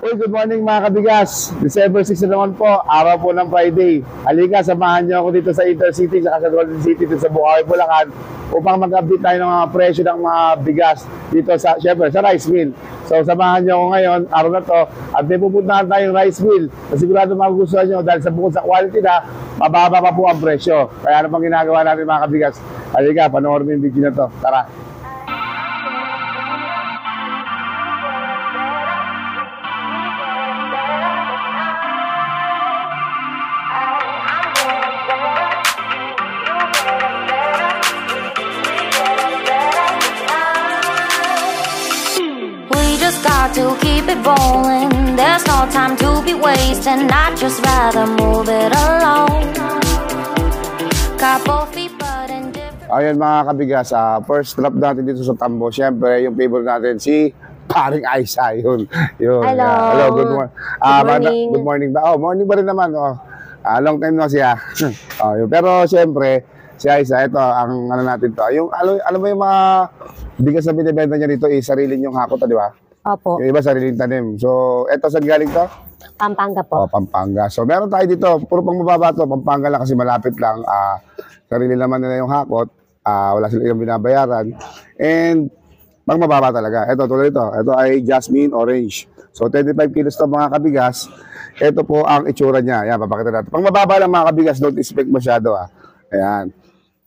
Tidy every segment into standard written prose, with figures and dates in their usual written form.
Uy, good morning mga kabigas. December 6 na naman po, araw po ng Friday. Halika, samahan niyo ako dito sa Intercity, sa Golden City, dito sa Bukawi, Bulacan, upang mag-update tayo ng mga presyo ng mga bigas dito sa, syempre, sa rice mill. So, samahan niyo ako ngayon, araw na to, at may pupuntahan tayong rice mill na sigurado magugustuhan niyo dahil sa bukod sa quality na, mababa pa po ang presyo. Kaya ano pang ginagawa natin mga kabigas? Halika, panoorin mo yung video na to. Tara! To keep it rolling, there's no time to be wasting. I'd just rather move it along. Couple feet but in different. Ayan mga kabigas, first drop natin dito sa Tambo. Siyempre, yung favorite natin si Paring Aisa. Yun. Hello. Hello, good morning. Good morning. Good morning ba? Oh, morning pa rin naman. Long time no siya. Pero siyempre, si Aisa, ito ang ano natin to. Yung alam mo yung mga bigas na binibenta niya dito, sarili niyong hakot, di ba? Opo. Yung iba sariling tanim. So, eto saan galing to? Pampanga po. Pampanga. So, meron tayo dito. Puro pang mababa to. Pampanga lang kasi malapit lang. Sarili naman nila yung hakot. Wala silang binabayaran. And, pang mababa talaga. Ito, tuloy ito. Ito ay Jasmine Orange. So, 25 kilos to mga kabigas. Ito po ang itsura niya. Ayan, papakita natin. Pang mababa lang mga kabigas. Don't expect masyado. Ayan.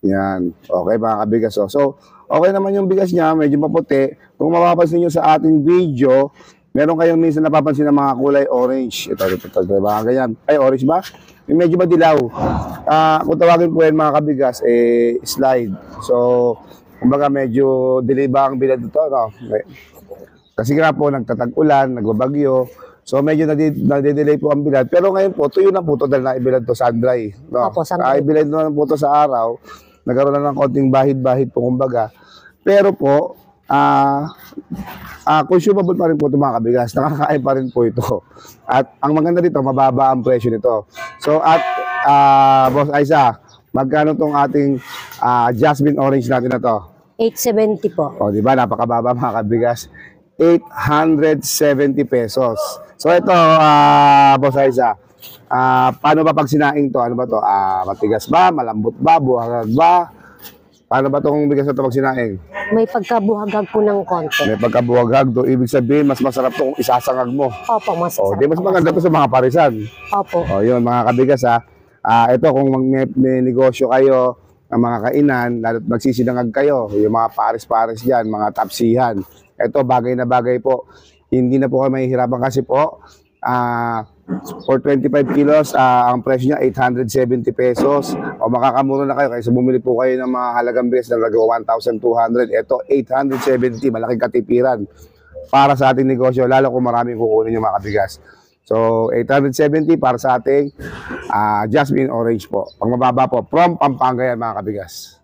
Yan. Okay mga kabigas. So, okay naman yung bigas niya. Medyo maputi. Kung mapapansin nyo sa ating video, meron kayong minsan napapansin ng mga kulay orange. Ito, diba? Ganyan. Ay, orange ba? Yung medyo madilaw. Kung tawagin po yan mga kabigas, slide. So, kumbaga medyo delay ba ang bilad ito? No? Kasi nga po, nagtatag-ulan, nagbabagyo. So, medyo nade-delay po ang bilad. Pero ngayon po, tuyo na po ito dahil naibilad to sun-dry. No? Opo, sun-dry. Ibilad na po ito sa araw. Nagkaroon na ng konting bahid-bahid po, kumbaga. Pero po, consumable pa rin po ito mga kabigas. Nakakain pa rin po ito. At ang maganda dito, mababa ang presyo nito. So at Boss Aisa, magkano tong ating Jasmine Orange natin na to? 870 po. O di ba, napakababa mga kabigas. 870 pesos. So ito, Boss Aisa, paano ba pag sinaing to? Ano ba to? Matigas ba? Malambot ba? Buhagag ba? Paano ba itong bigas na ito pag sinaing? May pagkabuhagag po ng konti. May pagkabuhagag do. Ibig sabihin, mas masarap ito kung isasangag mo. Opo, mas masarap. Di mas maganda ito sa mga parisan. Opo. Yun, mga kabigas ito, kung may negosyo kayo, ng mga kainan, lalo't magsisinangag kayo, yung mga pares-pares dyan, mga tapsihan. Ito, bagay na bagay po. Hindi na po kayo mahihirapan kasi po, for 25 kilos, ang presyo niya 870 pesos. O makakamura na kayo kaysa bumili po kayo ng mga halagang bigas na nagawa 1,200. Ito 870, malaking katipiran para sa ating negosyo, lalo kung maraming kukunin yung mga kabigas. So 870 para sa ating Jasmine Orange po. Pang mababa po, from Pampanga yan mga kabigas.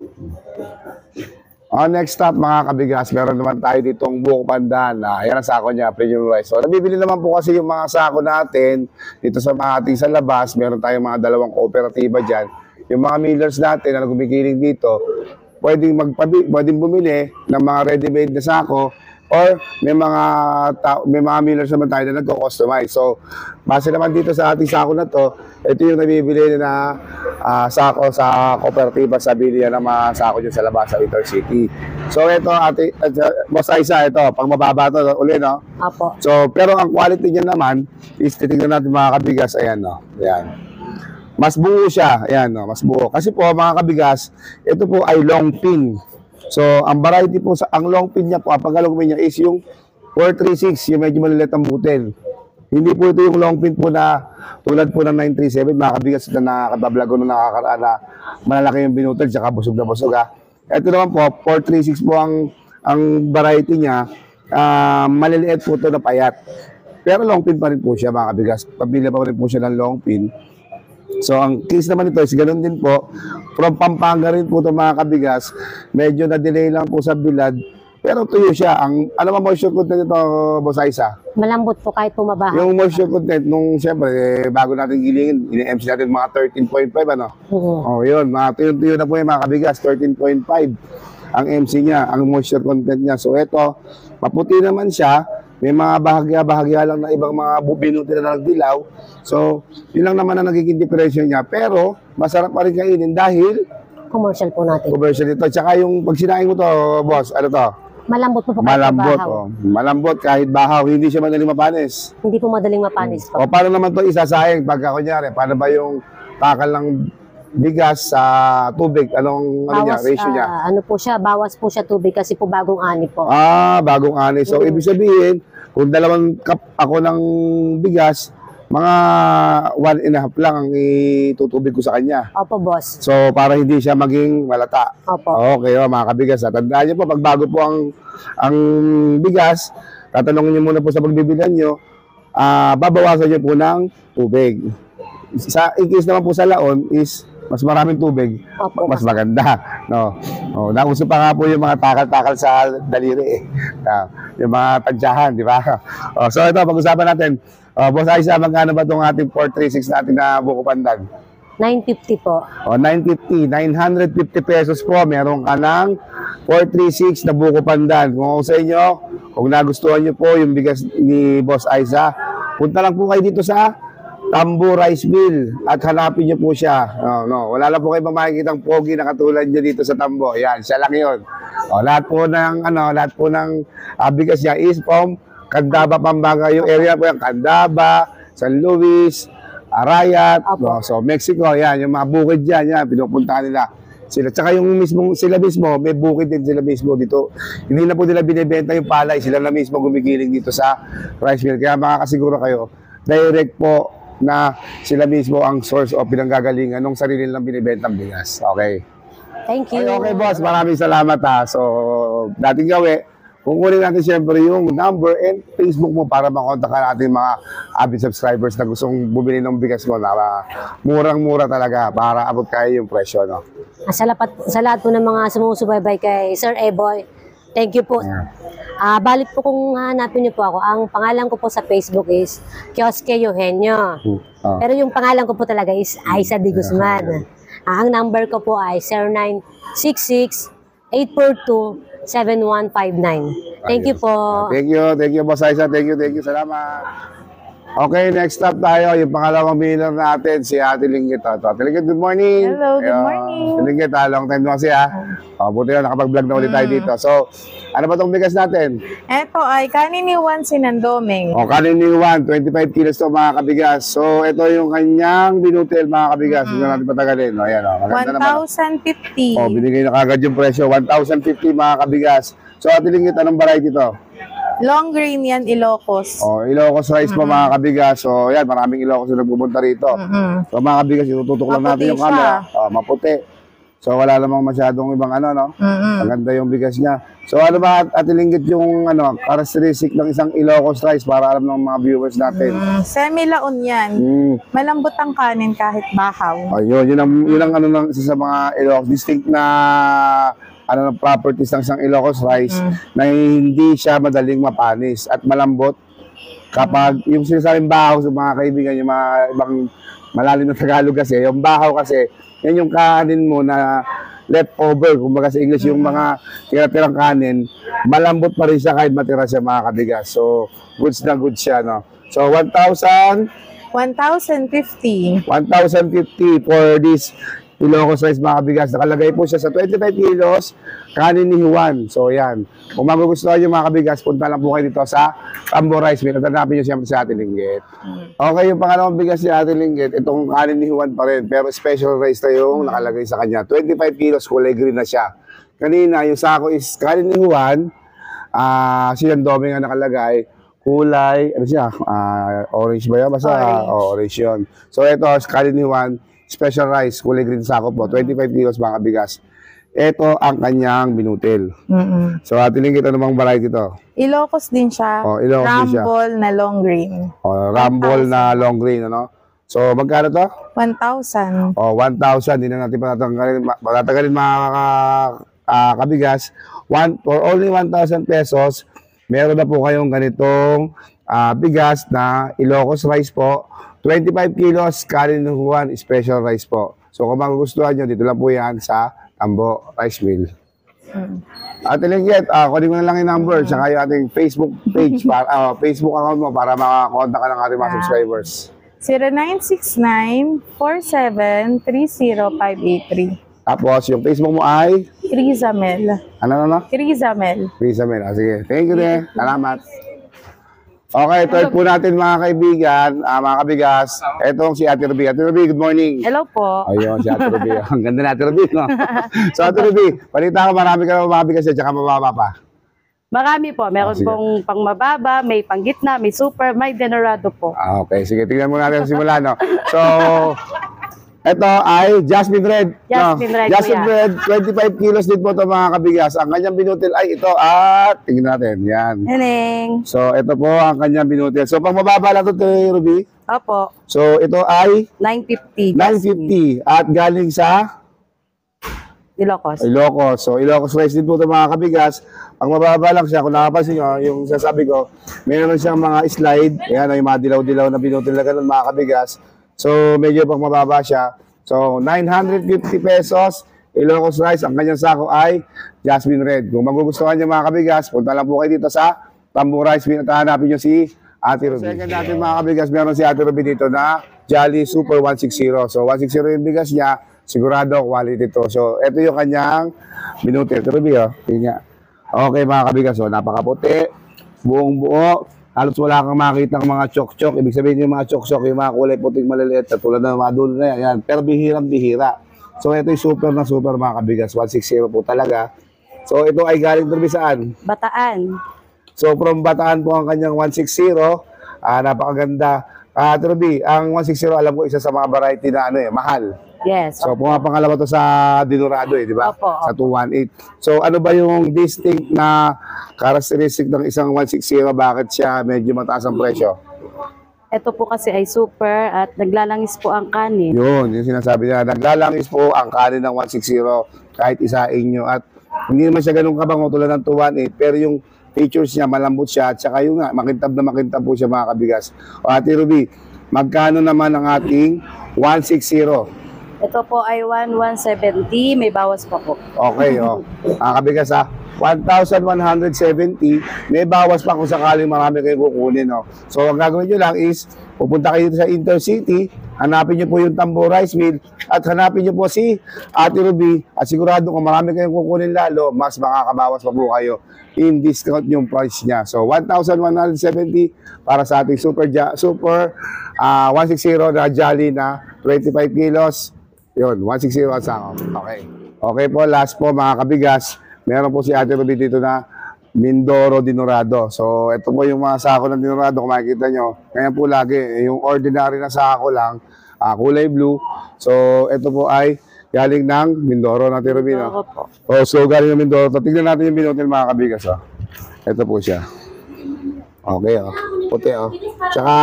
Next stop mga kabigas, meron naman tayo ditong buhok pandan. Yan ang sako niya, premium rice. So, nabibili naman po kasi yung mga sako natin dito sa mga ating sa labas. Meron tayong mga dalawang kooperatiba dyan. Yung mga millers natin na gumigiling dito, pwedeng bumili ng mga ready-made na sako or may mga millers naman tayo na nagko-customize. So, base naman dito sa ating sako na to, ito yung nabibili na sako sa kooperatiba sa bilihan ng mga sako dyan sa labas sa Intercity. So, ito, Boss Aisa, ito, pang mababa ito uli, no? Apo. So, pero ang quality niya naman, is titignan natin mga kabigas, ayan, no? Ayan. Mas buo siya, ayan, no? Mas buo. Kasi po, mga kabigas, ito po ay long pin. So, ang variety po, ang long pin niya po, ang pagkalong niya is yung 436, yung medyo malilit ang butil. Hindi po ito yung long pin po na tulad po ng 937, mga kabigas na nakakabablago nung nakakaraan na malalaki yung binutil, tsaka busog na busog. Ito naman po, 436 po ang variety niya, maliliit po ito na payat. Pero long pin pa rin po siya mga kabigas, pabili pa rin po siya ng long pin. So, ang case naman ito is ganoon din po. From Pampanga rin po ito mga kabigas. Medyo na-delay lang po sa bilad. Pero tuyo siya. Ano ba moisture content ito, Boss Aisa? Malambot po kahit pumabaha. Yung moisture content, nung siyempre, bago natin gilingin, ini-MC natin mga 13.5, ano? Yun. Mga tuyo-tuyo na po yung mga kabigas. 13.5 ang MC niya, ang moisture content niya. So, ito, maputi naman siya. may mga bahagya-bahagya lang na ibang mga binuti na nagdilaw. So, yun lang naman ang nagiging diferensya niya. Pero, masarap pa rin kainin dahil Commercial po natin. commercial ito. Tsaka yung pag sinain ko to, boss, ano to? Malambot po po kahit Malambot. bahaw. Oh. Malambot kahit bahaw. Hindi siya madaling mapanis. Hindi po madaling mapanis po. O paano naman to isasayang pagka kunyari? Paano ba yung takal ng bigas sa tubig? Anong ano niya, ratio niya? Ano po siya, bawas po siya tubig kasi po bagong ani po. Bagong ani. So, ibig sabihin, kung 2 cup ako ng bigas, mga 1.5 lang ang itutubig ko sa kanya. Opo, boss. So, para hindi siya maging malata. Opo. Okay, mga kabigas. Tandaan niyo po, pag bago po ang bigas, tatanungin niyo muna po sa pagbibilan niyo, babawasan niyo po ng tubig. In case naman po sa laon is mas maraming tubig, Opo. mas maganda. No? Nauso pa nga po yung mga takal-takal sa daliri. Yung mga tansyahan, di ba? So ito, pag-usapan natin. Boss Aiza, magkano ba itong ating 436 natin na buko pandan? 950 po. 950, 950 pesos po. Meron ka ng 436 na buko pandan. Kung ako sa inyo, kung nagustuhan nyo po yung bigas ni Boss Aiza, punta lang po kayo dito sa Tambo Rice Mill at hanapin nyo po siya. Wala lang po kayo makikitang pogi na katulad nyo dito sa Tambo. Yan, siya lang yun. Lahat po ng bigas niya is from Candaba, Pampanga. Yung area po yan, Candaba, San Luis, Arayat, so Mexico, yan, yung mga bukid dyan, yan, pinupuntahan nila. Tsaka yung sila mismo, may bukid din sila mismo dito. Hindi na po nila binibenta yung palay, sila na mismo gumigiling dito sa rice mill. Kaya makakasiguro kayo, direct po na sila mismo ang source o pinanggagalingan ng sarili nilang binibentang bigas. Okay. Thank you. Okay, boss. Maraming salamat ha. So, dating gawin, kukunin natin siyempre yung number and Facebook mo para makontakan natin mga avid subscribers na gustong bumili ng bigas mo na murang-mura talaga para abot kayo yung presyo. No? Sa lahat po ng mga sumusubaybay kay Sir Eboy, thank you po. Balik po kung hanapin niyo po ako, ang pangalan ko po sa Facebook is Kioske Eugenio. Pero yung pangalan ko po talaga is Aiza D. Guzman. Ang number ko po ay 0966-842-7159. Thank you po. Thank you, Boss Aiza. Thank you, salamat. Okay, next stop tayo. Yung pangalawang winner natin, si Ate Linggit. Ate Linggit, good morning. Hello, good morning. Ate Linggit, long time no kasi buti na, nakapag-vlog na ulit tayo dito. So, ano ba itong bigas natin? Ito ay kanin ni Juan Sinandoming. Kanin ni Juan, 25 kilos to mga kabigas. So, ito yung kanyang binutil mga kabigas. Hindi natin patagalin. Ayan, maganda naman. 1,050. Binigay na kagad yung presyo. 1,050 mga kabigas. So, Ate Linggit, anong variety to? Long grain yan, Ilocos. Ilocos rice po mga kabigas. So, yan, maraming Ilocos na nagpupunta rito. So, mga kabigas, itututok lang natin yung camera. Maputi. So, wala namang masyadong ibang maganda yung bigas niya. So, ano ba, Ate Linggit, yung characteristic ng isang Ilocos rice para alam ng mga viewers natin? Semi-laon yan. Malambot ang kanin kahit bahaw. Yun ang isa sa mga Ilocos distinct na properties ng isang Ilocos rice na hindi siya madaling mapanis at malambot. Kapag yung sinasabing bahaw sa mga kaibigan, yung mga ibang malalim na Tagalog kasi, yung bahaw kasi, yan yung kanin mo na leftover, kumbaga sa English, yung mga tira-tirang kanin, malambot pa rin siya kahit matira siya mga kabigas. So, goods na goods siya, no? So, 1,050 for this Ilocos rice mga kabigas. Nakalagay po siya sa 25 kilos, kanin ni Juan. So, yan. Kung magugustuhan nyo mga kabigas, punta lang po kayo dito sa Tambo Rice Mill. At hanapin nyo siyempre si Ate Linggit. Okay, yung pangalawang bigas ni Ate Linggit, itong kanin ni Juan pa rin. Pero special rice na yung nakalagay sa kanya. 25 kilos, kulay green na siya. Kanina, yung sako is kanin ni Juan. Sinandoming nga nakalagay. Kulay, ano siya? Orange ba yan? Basta orange yun. So, ito, kanin ni Juan. Special rice, kulay green sako po, 25 kilos mga kabigas. Ito ang kanyang binutil. So, Ate Linggit, ano bang variety ito? Ilocos din siya. Ilocos din siya. Rumble na long grain. Rumble na long grain, ano? So, magkano to? 1,000. 1,000. Hindi na natin patatagalin mga kabigas. For only 1,000 pesos, meron na po kayong ganitong bigas na Ilocos rice po. 25 kilos, kanin ni Juan, special rice po. So kung magugustuhan nyo, dito lang po yan sa Tambo Rice Mill. Ate Linggit, kunin ko na lang yung number, tsaka yung ating Facebook page, para, Facebook account mo para makakontak ka ng ating mga subscribers. 0969-4730-583. Tapos, yung Facebook mo ay, Crizamel. ano? Crizamel. Rizamel. Sige. Thank you din. Salamat. Okay, third po natin mga kaibigan, mga kabigas. Etong si Ate Ruby. Ate Ruby, good morning. Hello po. Ayun, si Ate Ruby. Ang ganda na Ate Ruby, no? So, Ate Ruby, balita ko marami ka na mga bigas at saka mababa pa. Marami po. Meron sige. pong pangmababa, may panggitna, may super, may denorado po. Okay, sige. Tingnan muna natin simula, no? So, ito ay Jasmine Red. Jasmine Red, Jasmine kuya. Red, 25 kilos din po ito mga kabigas. Ang kanyang binutil ay ito at tingnan natin. Yan. Neneng. So, ito po ang kanyang binutil. So, pang mababa lang ito, Ruby. Opo. So, ito ay 950. 950 at galing sa Ilocos. Ilocos. So, Ilocos rice din po ito mga kabigas. Pang mababa lang siya, kung nakapansin nyo, yung sasabi ko, meron siyang mga slide. Ayan, yung mga dilaw-dilaw na binutil na ganun mga kabigas. So, medyo pang mababa siya. So, 950 pesos. Ilocos rice. Ang kanyang sako ay Jasmine Red. Kung magugustuhan niyo mga kabigas, punta lang po kayo dito sa Tambo Rice Mill at hanapin niyo si Ate Ruby. Second natin mga kabigas, meron si Ate Ruby dito na Jolly Super 160. So, 160 yung bigas niya. Sigurado quality to. So, ito yung kanyang binutil. Ate Ruby, oh. Tingnan. Okay mga kabigas, so, napakaputi. Buong buo. Halos wala kang makita ng mga chok-chok. Ibig sabihin yung mga chok-chok, yung mga kulay puting maliliit, tulad ng mga dulo na yan. Pero bihirang-bihira. So ito yung super na super mga kabigas. 160 po talaga. So ito ay galing doon saan? Bataan. So from Bataan po ang kanyang 160. Napakaganda. Ruby, ang 160 alam ko isa sa mga variety na mahal. Yes. So pangalawa to sa Dinorado di ba? Opo, Sa 218. So ano ba yung distinct na characteristic ng isang 160? Bakit siya medyo mataas ang presyo? Ito po kasi ay super at naglalangis po ang kanin. Yun, yung sinasabi niya. Naglalangis po ang kanin ng 160 kahit isain nyo. At hindi naman siya ganun kabango tulad ng 218. Pero yung features niya, malambot siya. At saka yung makintab na makintab po siya mga kabigas. O Ate Ruby, magkano naman ang ating 160? Ito po ay 1170, may bawas pa po. Okay, mga kabigas 1,170. May bawas pa kung sakaling marami kayong kukunin. So, ang gagawin nyo lang is, pupunta kayo dito sa Intercity, hanapin nyo po yung Tambo Rice Mill, at hanapin nyo po si Ate Ruby, at sigurado kung marami kayong kukunin lalo, mas makakabawas pa po kayo in discount yung price niya. So, 1,170 para sa ating super 160 na Jolly na 25 kilos. Yun, 160 at sako. Okay. Okay po, last po mga kabigas. Meron po si Ate Ruby dito na Mindoro Dinorado. So, ito po yung mga sako ng Dinorado kung makikita nyo. Ngayon po lagi, yung ordinary na sako lang, kulay blue. So, ito po ay galing ng Mindoro na Ate Ruby. No? Opo. So, galing ng Mindoro. Tignan natin yung binutil mga kabigas. Ito po siya. Okay, puti, Tsaka,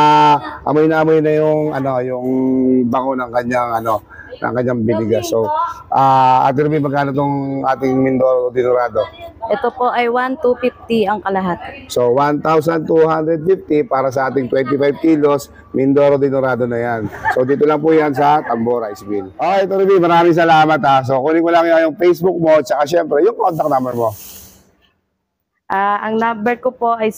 amoy na yung, yung bango ng kanyang, ng kanyang binigas. So, Ate Ruby, magkano tong ating Mindoro Dinorado? Ito po ay 1,250 ang kalahati. So, 1,250 para sa ating 25 kilos Mindoro Dinorado na yan. So, dito lang po yan sa Tambo Rice Mill. Okay, Ate Ruby, maraming salamat So, kunin ko lang yung Facebook mo, tsaka syempre, yung contact number mo. Ang number ko po ay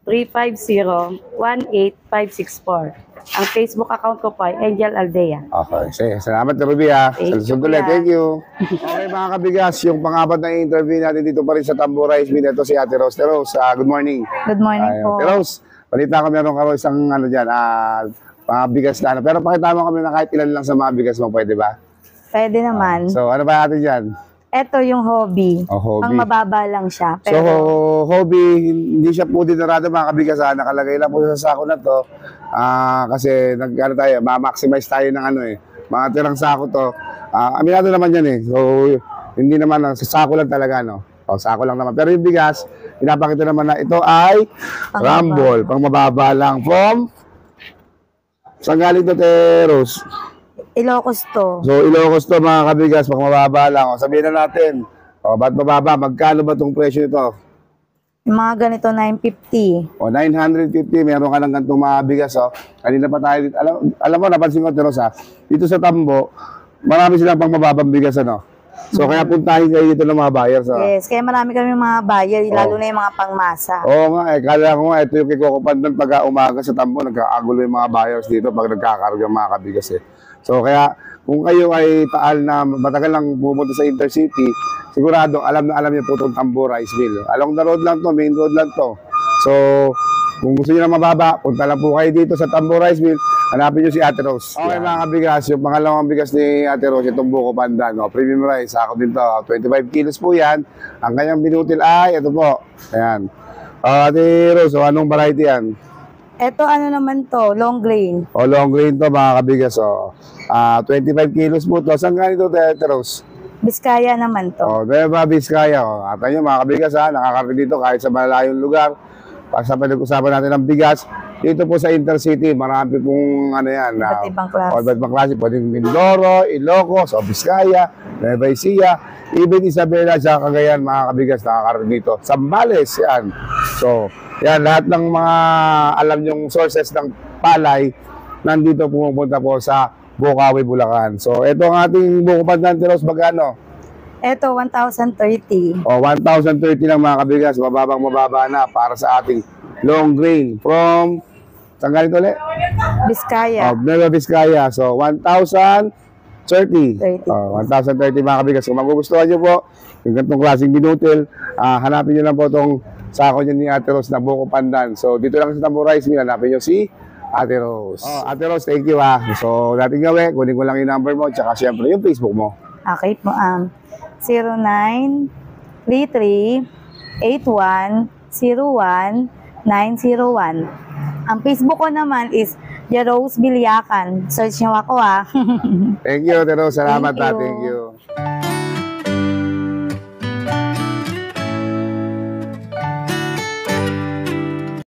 099-350-18564. Ang Facebook account ko po ay Angel Aldea. Okay, sige. Salamat, Ruby, Thank Sa susunod ulit. you, Thank you. Okay, mga kabigas, yung pangapat na interview natin dito pa rin sa Tambo Rice Mill. Ito si Ate Rose. Ate Rose, good morning. Good morning po. Ate Rose, balita ko meron ka isang dyan, mga bigas na Pero pakita mo kami na kahit ilan lang sa mga bigas mo, pwede ba? Pwede naman. So, ano ba natin dyan? Ito yung hobby. Hobby. Pang mababa lang siya. So, hobby, hindi siya po dinorado mga kabigas. Nakalagay lang po sa sako na to. Kasi, ma-maximize tayo ng mga tirang sako to. Aminado naman yan So, hindi naman, sa sako lang talaga, O, sako lang naman. Pero yung bigas, pinapakita naman na ito ay Rumble. Pang mababa lang. From, saan galing to, Rose? Ilocos to. So, Ilocos to mga kabigas, pang mababa lang. Sabihin na natin, ba't mababa? Magkano ba itong presyo nito? Yung mga ganito, 950. 950, meron ka ng gantong mga bigas. Kanina pa tayo dito. Alam mo, napansin ko, Teros, dito sa Tambo, marami silang pang mababang bigas, So, kaya puntahin kayo dito ng mga buyers. Yes, kaya marami kami mga buyer, lalo na yung mga pangmasa. Oo nga, kala ko nga, ito yung kikukupandan pag umaga sa Tambo, nagkakagulo yung mga buyers dito pag nagkakarga mga kabigas eh. So, kaya kung kayo ay taal na matagal lang pumunta sa Intercity, sigurado alam na alam niyo po itong Tambo Rice Mill. Along the road lang to, main road lang to. So, kung gusto niyo na mababa, punta lang po kayo dito sa Tambo Rice Mill. Hanapin niyo si Ate Rose. Okay mga kabigas, yung pangalawang bigas ni Ate Rose, itong buko pandan, no? Premium rice, ako din to, 25 kilos po yan. Ang kanyang binutil ay, ito po, ayan. Ate Rose, anong variety yan? Ito ano naman to, long grain. Long grain to mga kabigas, 25 kilos po to. Saan ganito, Ate Rose? Biskaya naman to. Diba, Biskaya. Ata nyo mga kabigas, nakakarating dito kahit sa malayong lugar. Pag sa pinag-usapan natin ng bigas, dito po sa Intercity, marami pong ano yan. Iba't ibang klase. Iba't ibang klase. Pwedeng Mindoro, Ilocos, Biskaya, Nueva Ecija, even Isabela, sa Cagayan, mga kabigas, nakakarating dito. Zambales, yan. So, yan, lahat ng mga alam yung sources ng palay, nandito pumupunta po sa Bukawi, Bulacan. So, ito ang ating buko pandan, Rose, magkano? Ito, 1,030. 1,030 lang mga kabigas, mababa na para sa ating long grain from, saan ganito ulit? Biskaya. Nueva Vizcaya. So, 1,030. 1,030 mga kabigas. Kung magugustuhan nyo po, yung ganitong klaseng binutil, hanapin nyo lang po itong sako nyo ni Ate Rose na buko pandan. So, dito lang sa Tambo Rice Mill, hanapin nyo si Ate Rose. Ate Rose, thank you ha. So, dating gawin, kunin ko lang yung number mo, tsaka syempre yung Facebook mo. Okay po, 0933-8101-901. Ang Facebook ko naman is Jerose Bilyakan. Search nyo ako Thank you, Ate Rose. Salamat Thank you. Thank you.